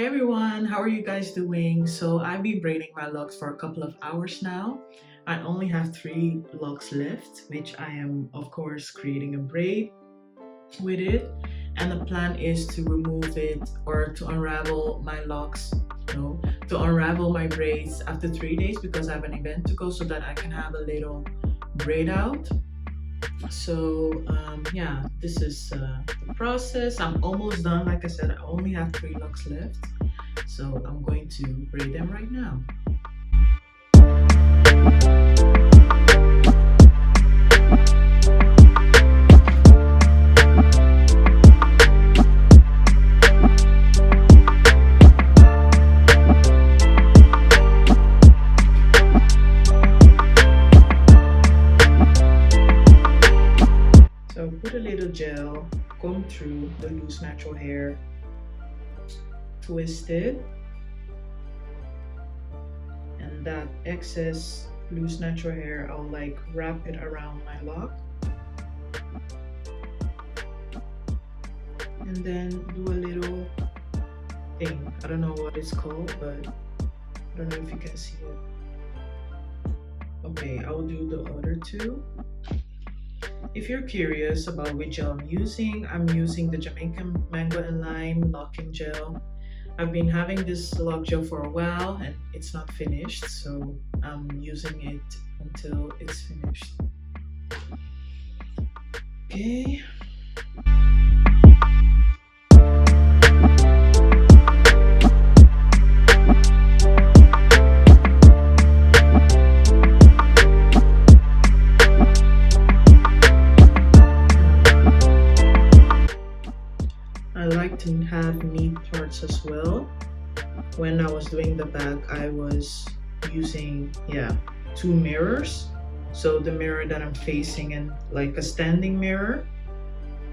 everyone, how are you guys doing? So I've been braiding my locks for a couple of hours now. I only have 3 locks left, which I am of course creating a braid with it. And the plan is to remove it or to unravel my locks, no, to unravel my braids after 3 days because I have an event to go so that I can have a little braid out. So yeah, this is the process. I'm almost done. Like I said, I only have 3 locks left, so I'm going to braid them right now. So put a little gel, comb through the loose natural hair, twist it, and that excess loose natural hair, I'll like wrap it around my lock. And then do a little thing. I don't know what it's called, but I don't know if you can see it. Okay, I'll do the other two. If you're curious about which gel I'm using the Jamaican Mango and Lime locking gel. I've been having this lock gel for a while and it's not finished, so I'm using it until it's finished. Okay. I like to have neat parts as well. When I was doing the back, I was using 2 mirrors. So the mirror that I'm facing and like a standing mirror.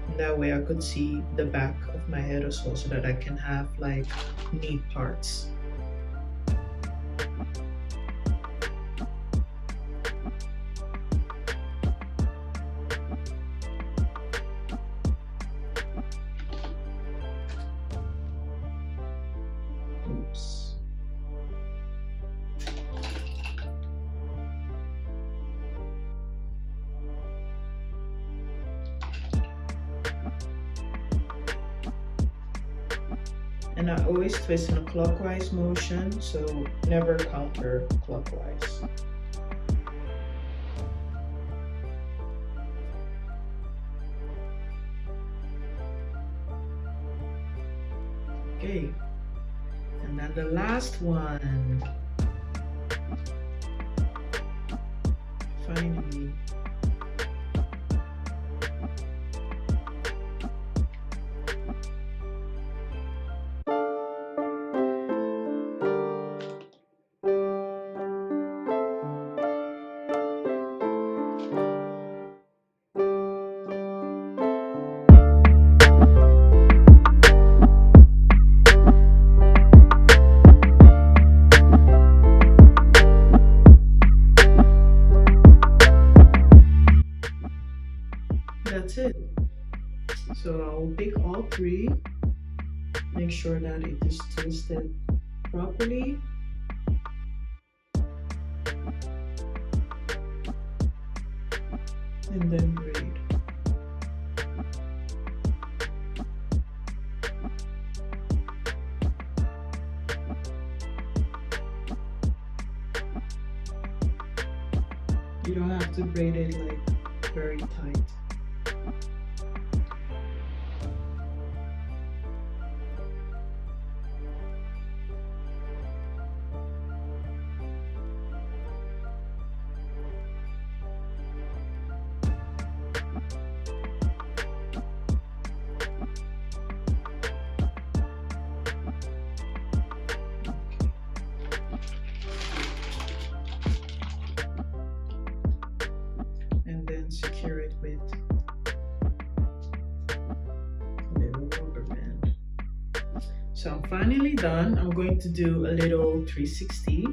And that way I could see the back of my head as well so that I can have like neat parts. Oops. And I always twist in a clockwise motion, so never counterclockwise. Okay. And then the last one. Finally. That's it. So I'll pick all 3, make sure that it is twisted properly. And then braid. You don't have to braid it like very tight. Secure it with a little rubber band. So I'm finally done. I'm going to do a little 360.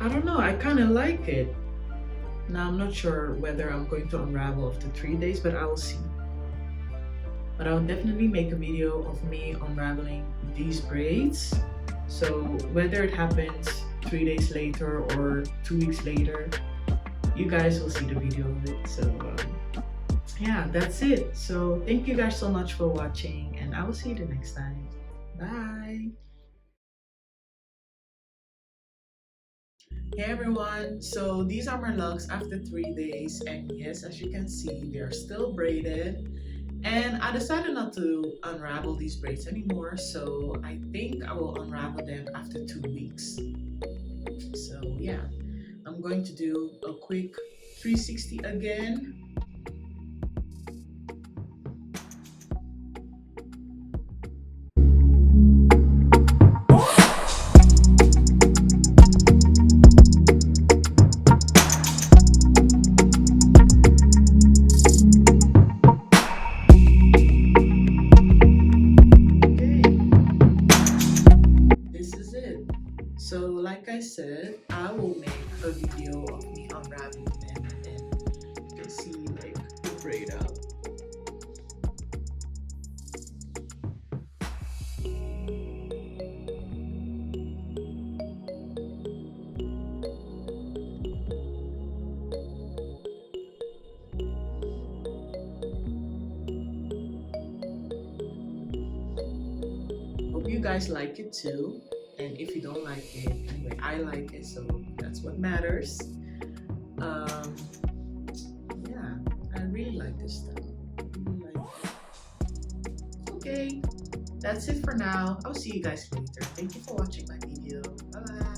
I don't know, I kind of like it. Now I'm not sure whether I'm going to unravel after 3 days, but I will see. But I'll definitely make a video of me unraveling these braids. So whether it happens 3 days later or 2 weeks later, you guys will see the video of it. So yeah, that's it. So thank you guys so much for watching, and I will see you the next time. Bye. Hey everyone, so these are my locks after 3 days, and yes, as you can see, they're still braided. And I decided not to unravel these braids anymore, so I think I will unravel them after 2 weeks. So yeah, I'm going to do a quick 360 again. So like I said, I will make a video of me unraveling them, and you can see like the braid out. Hope you guys like it too. And if you don't like it, anyway, I like it, so that's what matters. Yeah, I really like this stuff. Really like it. Okay, that's it for now. I'll see you guys later. Thank you for watching my video. Bye bye.